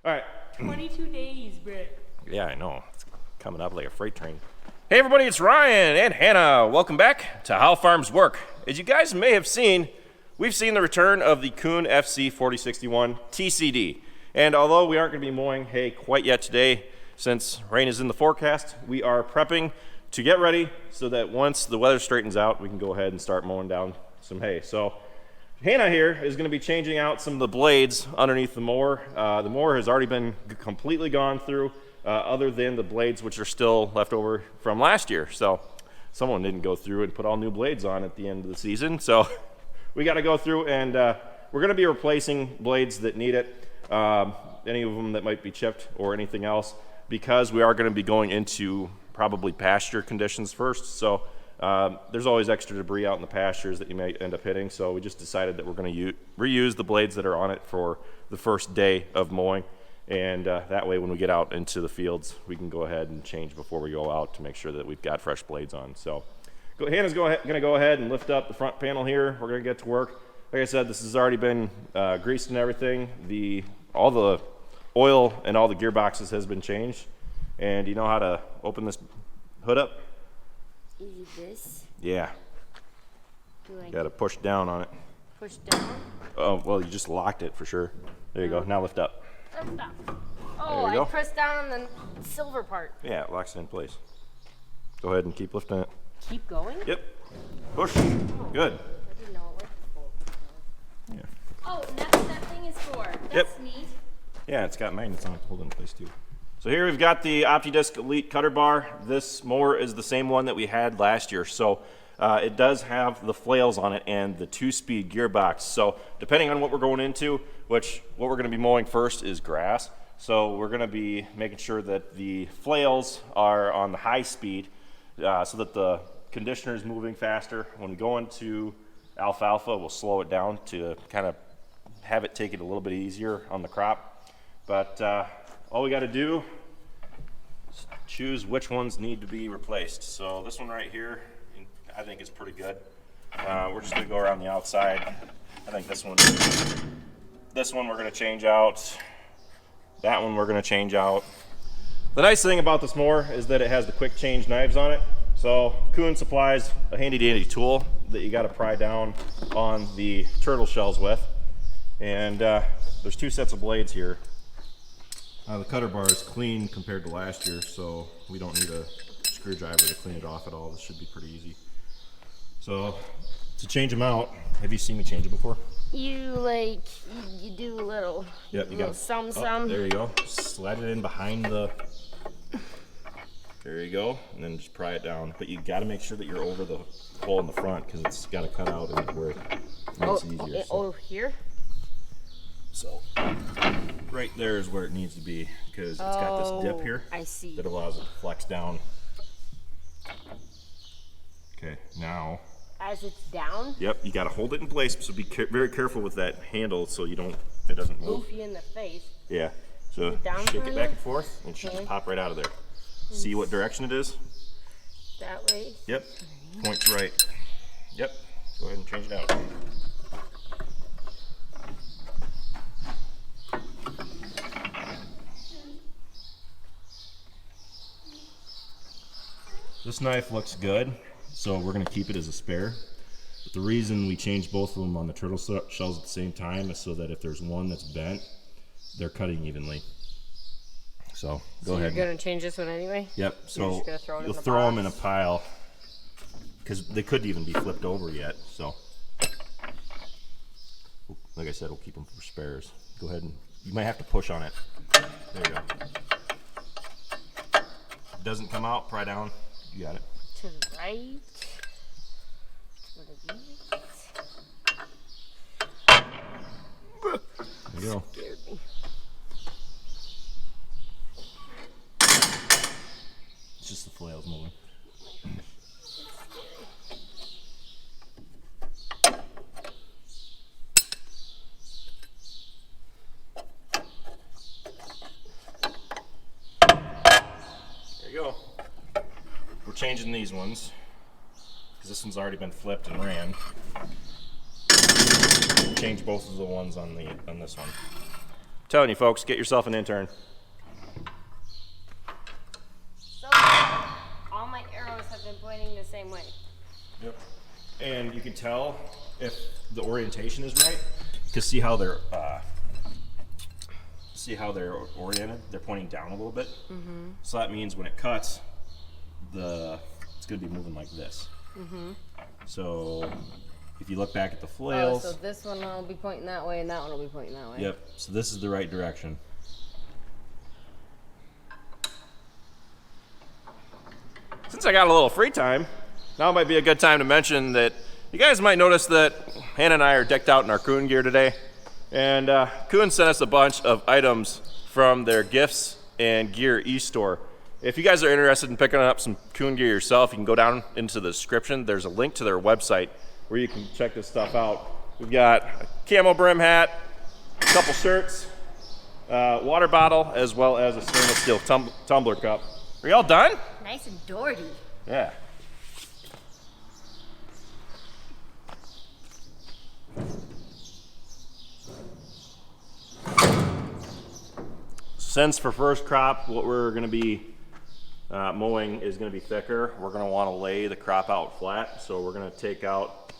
All right. 22 days, bruh. Yeah, I know. It's coming up like a freight train. Hey, everybody, it's Ryan and Hannah. Welcome back to How Farms Work. As you guys may have seen, we've seen the return of the KUHN FC 4061 TCD. And although we aren't going to be mowing hay quite yet today, since rain is in the forecast, we are prepping to get ready so that once the weather straightens out, we can go ahead and start mowing down some hay. So Hannah here is going to be changing out some of the blades underneath the mower. The mower has already been completely gone through, other than the blades which are still left over from last year. So someone didn't go through and put all new blades on at the end of the season. So we got to go through and we're going to be replacing blades that need it, any of them that might be chipped or anything else, because we are going to be going into probably pasture conditions first. So there's always extra debris out in the pastures that you may end up hitting, so we just decided that we're going to reuse the blades that are on it for the first day of mowing, and that way when we get out into the fields we can go ahead and change before we go out to make sure that we've got fresh blades on. So Hannah's going to go ahead and lift up the front panel here. We're going to get to work. Like I said, this has already been greased and everything. All the oil and all the gearboxes has been changed, and you know how to open this hood up? Easy this. Yeah. Got to push down on it. Push down? Oh, well, you just locked it for sure. There you go. Now lift up. Lift up. There Oh, you go. I pressed down on the silver part. Yeah, it locks it in place. Go ahead and keep lifting it. Keep going? Yep. Push. Good. I didn't know it worked before. Yeah. Oh, and that's what that thing is for. That's Yep. neat. Yeah, it's got magnets on it to hold it in place too. So here we've got the OptiDisc Elite cutter bar. This mower is the same one that we had last year. So it does have the flails on it and the 2-speed gearbox. So depending on what we're going into, what we're going to be mowing first is grass. So we're going to be making sure that the flails are on the high speed so that the conditioner is moving faster. When we go into alfalfa, we'll slow it down to kind of have it take it a little bit easier on the crop. But all we got to do is choose which ones need to be replaced. So this one right here, I think is pretty good. We're just going to go around the outside. I think this one we're going to change out. That one we're going to change out. The nice thing about this mower is that it has the quick change knives on it. So KUHN supplies a handy dandy tool that you got to pry down on the turtle shells with. And there's 2 sets of blades here. The cutter bar is clean compared to last year, so we don't need a screwdriver to clean it off at all. This should be pretty easy. So to change them out, have you seen me change it before? You do a little. Yep, you got some. There you go. Slide it in behind the. There you go, and then just pry it down. But you got to make sure that you're over the hole in the front because it's got to cut out and where it makes it easier. Oh, here? So right there is where it needs to be because it's got this dip here. I see. That allows it to flex down. Okay, now. As it's down? Yep, you got to hold it in place. So be very careful with that handle so it doesn't move. Goof you in the face. Yeah. So down shake it further? back and forth, and it should just pop right out of there. See what direction it is? That way? Yep. Points right. Yep. Go ahead and change it out. This knife looks good, so we're going to keep it as a spare. But the reason we changed both of them on the turtle shells at the same time is so that if there's one that's bent, they're cutting evenly. So go ahead. You're going to change this one anyway? Yep. So you'll in throw them in a pile because they could even be flipped over yet. So like I said, we'll keep them for spares. Go ahead and you might have to push on it. There you go. If it doesn't come out, pry down. You got it. To the right. To the left. There you go. Scared me. It's just the flails moving. There you go. We're changing these ones because this one's already been flipped and ran. Change both of the ones on this one. telling you folks, get yourself an intern. So all my arrows have been pointing the same way. Yep. And you can tell if the orientation is right, because see how they're oriented? They're pointing down a little bit. Mm-hmm. So that means when it cuts, it's going to be moving like this. Mm-hmm. So if you look back at the flails. Oh, so this one will be pointing that way and that one will be pointing that way. Yep. So this is the right direction. Since I got a little free time, now might be a good time to mention that you guys might notice that Hannah and I are decked out in our KUHN gear today. And KUHN sent us a bunch of items from their gifts and gear e-store. If you guys are interested in picking up some KUHN gear yourself, you can go down into the description. There's a link to their website where you can check this stuff out. We've got a camo brim hat, a couple shirts, water bottle, as well as a stainless steel tumbler cup. Are y'all done? Nice and Doherty. Yeah. Since for first crop, what we're going to be mowing is going to be thicker, we're going to want to lay the crop out flat. So we're going to take out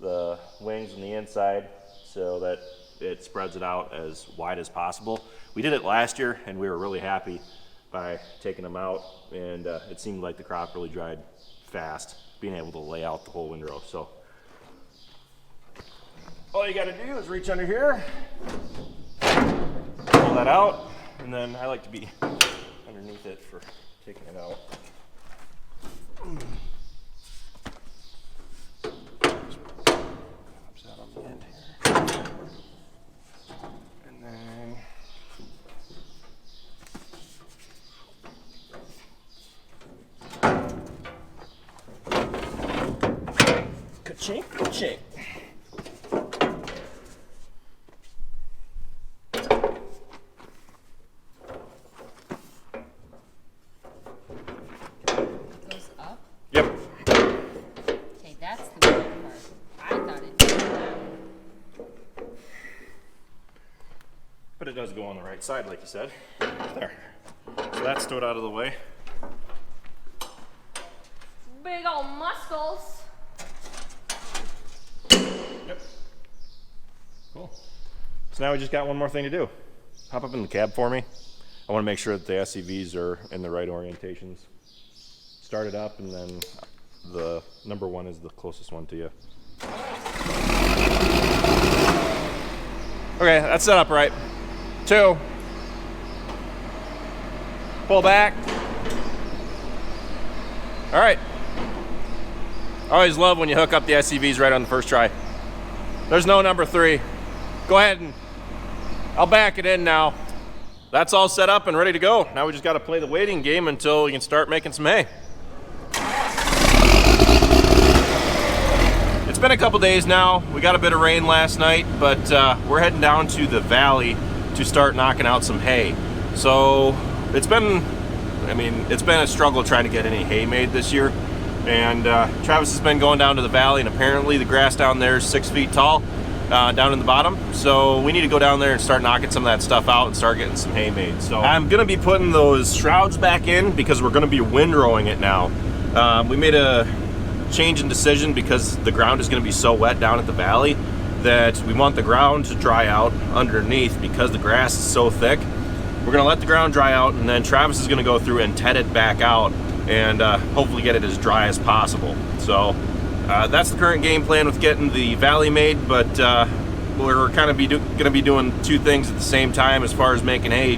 the wings on the inside so that it spreads it out as wide as possible. We did it last year and we were really happy by taking them out, and it seemed like the crop really dried fast, being able to lay out the whole windrow. So all you got to do is reach under here, pull that out, and then I like to be underneath it for taking it out. Pops out on the end here. And then ka-chink, ka-chink. Goes up? Yep. Okay, that's the weird part. I thought it did that. But it does go on the right side, like you said. There. So that's stowed out of the way. Big old muscles. Yep. Cool. So now we just got one more thing to do. Hop up in the cab for me. I want to make sure that the SCVs are in the right orientations. Start it up, and then the number one is the closest one to you. Okay, that's set up right. 2. Pull back. All right. I always love when you hook up the SCVs right on the first try. There's no number 3. Go ahead and I'll back it in now. That's all set up and ready to go. Now we just got to play the waiting game until we can start making some hay. It's been a couple days now. We got a bit of rain last night, but we're heading down to the valley to start knocking out some hay. So it's been a struggle trying to get any hay made this year. And Travis has been going down to the valley, and apparently the grass down there is 6 feet tall down in the bottom. So we need to go down there and start knocking some of that stuff out and start getting some hay made. So I'm gonna be putting those shrouds back in because we're gonna be windrowing it now. We made a change in decision because the ground is gonna be so wet down at the valley that we want the ground to dry out underneath because the grass is so thick. We're gonna let the ground dry out, and then Travis is gonna go through and ted it back out and hopefully get it as dry as possible. So that's the current game plan with getting the valley made, but we're kind of gonna be doing 2 things at the same time as far as making hay,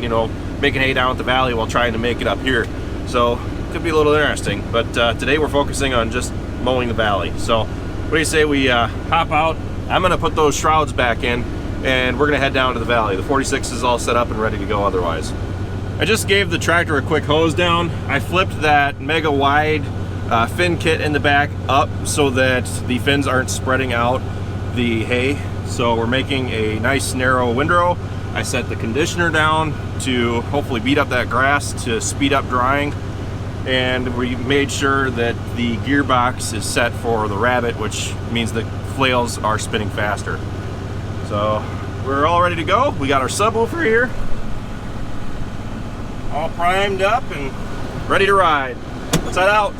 making hay down at the valley while trying to make it up here. So it could be a little interesting, but today we're focusing on just mowing the valley. So what do you say we hop out? I'm gonna put those shrouds back in, and we're gonna head down to the valley. The 46 is all set up and ready to go otherwise. I just gave the tractor a quick hose down. I flipped that mega wide fin kit in the back up so that the fins aren't spreading out the hay. So we're making a nice narrow windrow. I set the conditioner down to hopefully beat up that grass to speed up drying. And we made sure that the gearbox is set for the rabbit, which means the flails are spinning faster. So we're all ready to go. We got our subwoofer here, all primed up and ready to ride. Let's head out.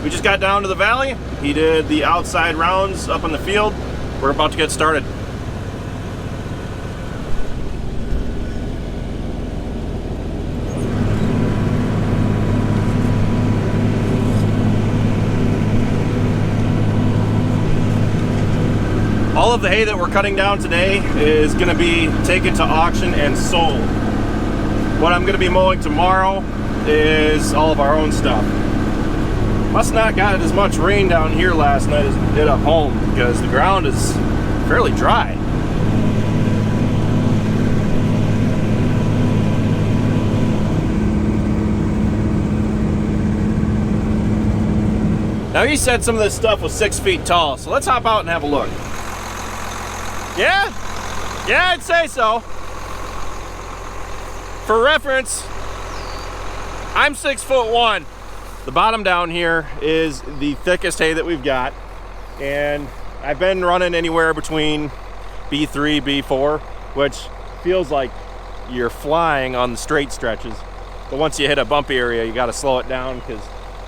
We just got down to the valley. He did the outside rounds up in the field. We're about to get started. All of the hay that we're cutting down today is going to be taken to auction and sold. What I'm going to be mowing tomorrow is all of our own stuff. Must not got as much rain down here last night as it did up home because the ground is fairly dry. Now he said some of this stuff was 6 feet tall, so let's hop out and have a look. Yeah, I'd say so. For reference, I'm 6'1". The bottom down here is the thickest hay that we've got, and I've been running anywhere between B3, B4, which feels like you're flying on the straight stretches. But once you hit a bumpy area, you got to slow it down because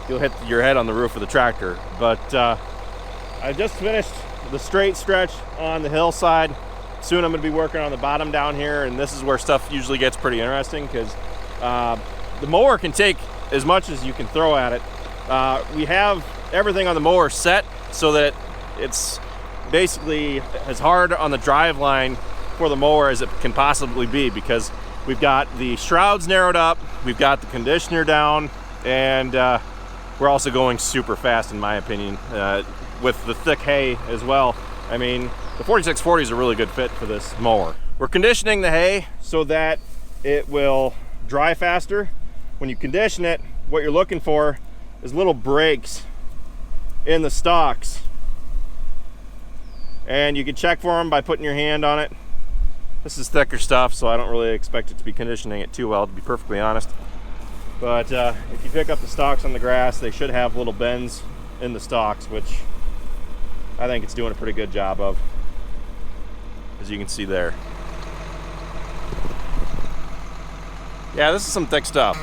you'll hit your head on the roof of the tractor. But I just finished the straight stretch on the hillside. Soon I'm going to be working on the bottom down here, and this is where stuff usually gets pretty interesting because the mower can take as much as you can throw at it. We have everything on the mower set so that it's basically as hard on the drive line for the mower as it can possibly be, because we've got the shrouds narrowed up, we've got the conditioner down, and we're also going super fast in my opinion with the thick hay as well. I mean, the 4640 is a really good fit for this mower. We're conditioning the hay so that it will dry faster. When you condition it, what you're looking for is little breaks in the stalks, and you can check for them by putting your hand on it. This is thicker stuff, so I don't really expect it to be conditioning it too well, to be perfectly honest. But if you pick up the stalks on the grass, they should have little bends in the stalks, which I think it's doing a pretty good job of, as you can see there. Yeah, this is some thick stuff.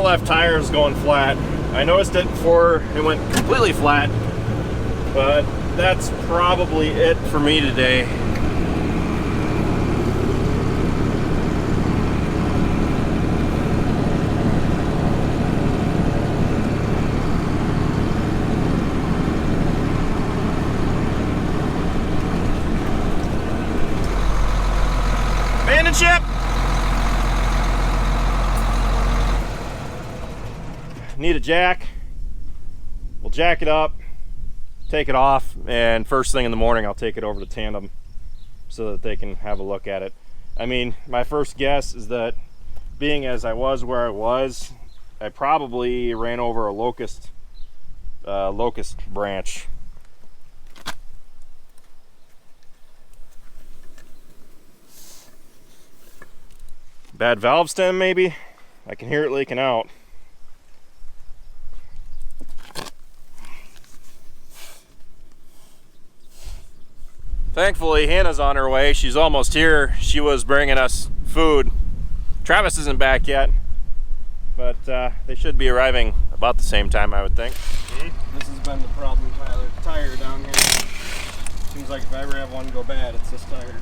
front left tire is going flat. I noticed it before it went completely flat, but that's probably it for me today. Abandon ship! Need a jack. We'll jack it up, take it off, and first thing in the morning I'll take it over to Tandem so that they can have a look at it. I mean, my first guess is that being as I was where I was, I probably ran over a locust branch. Bad valve stem maybe? I can hear it leaking out. Thankfully, Hannah's on her way. She's almost here. She was bringing us food. Travis isn't back yet, but they should be arriving about the same time, I would think. This has been the problem, Tyler. Tire down here. Seems like if I ever have one go bad, it's this tire.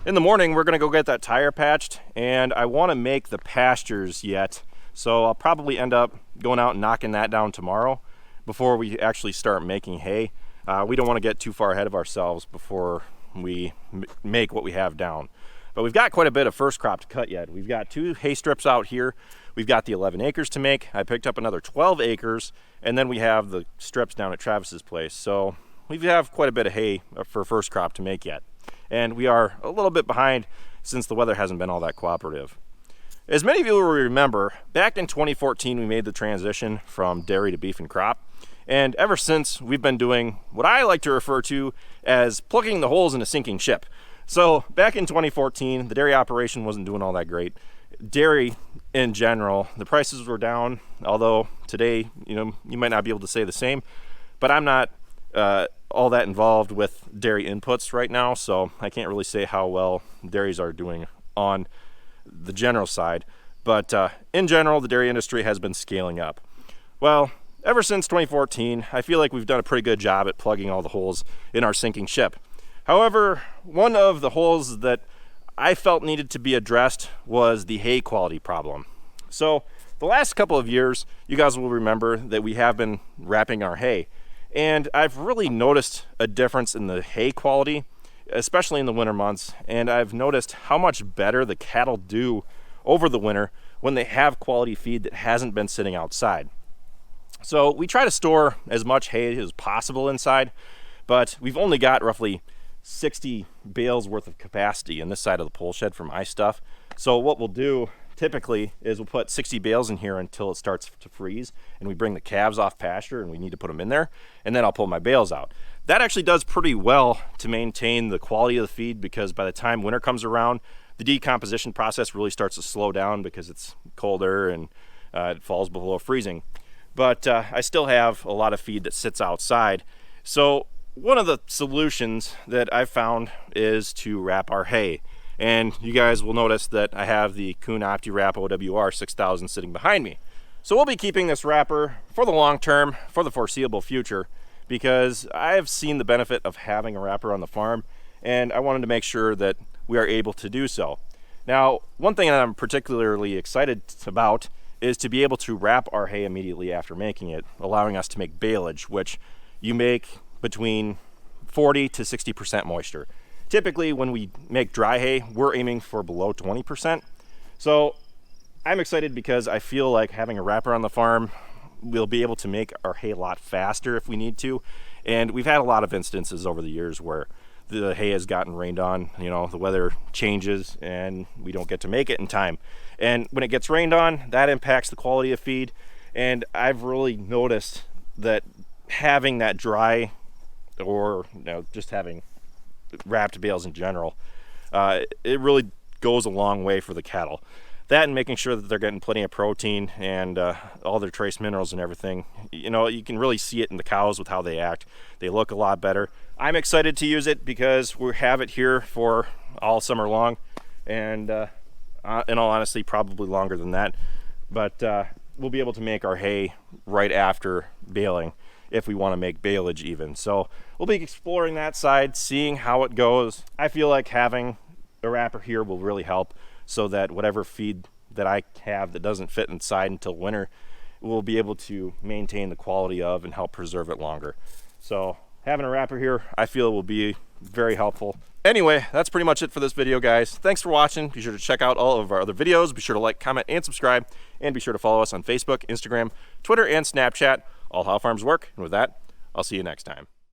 In the morning, we're gonna go get that tire patched, and I wanna make the pastures yet. So I'll probably end up going out and knocking that down tomorrow before we actually start making hay. We don't wanna get too far ahead of ourselves before we make what we have down. But we've got quite a bit of first crop to cut yet. We've got 2 hay strips out here. We've got the 11 acres to make. I picked up another 12 acres, and then we have the strips down at Travis's place. So we have quite a bit of hay for first crop to make yet. And we are a little bit behind since the weather hasn't been all that cooperative. As many of you will remember, back in 2014 we made the transition from dairy to beef and crop, and ever since we've been doing what I like to refer to as plugging the holes in a sinking ship. So back in 2014 the dairy operation wasn't doing all that great. Dairy in general, the prices were down, although today you might not be able to say the same, but I'm not all that involved with dairy inputs right now, so I can't really say how well dairies are doing on the general side. But in general, the dairy industry has been scaling up. Well, ever since 2014, I feel like we've done a pretty good job at plugging all the holes in our sinking ship. However, one of the holes that I felt needed to be addressed was the hay quality problem. So the last couple of years, you guys will remember that we have been wrapping our hay. And I've really noticed a difference in the hay quality, especially in the winter months. And I've noticed how much better the cattle do over the winter when they have quality feed that hasn't been sitting outside. So we try to store as much hay as possible inside, but we've only got roughly 60 bales worth of capacity in this side of the pole shed for my stuff. So what we'll do typically is we'll put 60 bales in here until it starts to freeze, and we bring the calves off pasture and we need to put them in there, and then I'll pull my bales out. That actually does pretty well to maintain the quality of the feed, because by the time winter comes around, the decomposition process really starts to slow down because it's colder and it falls below freezing. But I still have a lot of feed that sits outside. So one of the solutions that I've found is to wrap our hay. And you guys will notice that I have the KUHN OptiWrap OWR 6000 sitting behind me. So we'll be keeping this wrapper for the long term, for the foreseeable future, because I've seen the benefit of having a wrapper on the farm, and I wanted to make sure that we are able to do so. Now, one thing that I'm particularly excited about is to be able to wrap our hay immediately after making it, allowing us to make baleage, which you make between 40 to 60% moisture. Typically, when we make dry hay, we're aiming for below 20%. So I'm excited because I feel like having a wrapper on the farm, we'll be able to make our hay a lot faster if we need to. And we've had a lot of instances over the years where the hay has gotten rained on, the weather changes and we don't get to make it in time. And when it gets rained on, that impacts the quality of feed. And I've really noticed that having that dry, or just having wrapped bales in general, it really goes a long way for the cattle. That and making sure that they're getting plenty of protein and all their trace minerals and everything. You can really see it in the cows with how they act. They look a lot better. I'm excited to use it because we have it here for all summer long, and in all honesty, probably longer than that. But we'll be able to make our hay right after baling if we want to make baleage even. So we'll be exploring that side, seeing how it goes. I feel like having a wrapper here will really help, so that whatever feed that I have that doesn't fit inside until winter, we'll be able to maintain the quality of and help preserve it longer. So having a wrapper here, I feel, will be very helpful. Anyway, that's pretty much it for this video, guys. Thanks for watching. Be sure to check out all of our other videos. Be sure to like, comment, and subscribe. And be sure to follow us on Facebook, Instagram, Twitter, and Snapchat. All How Farms Work. And with that, I'll see you next time.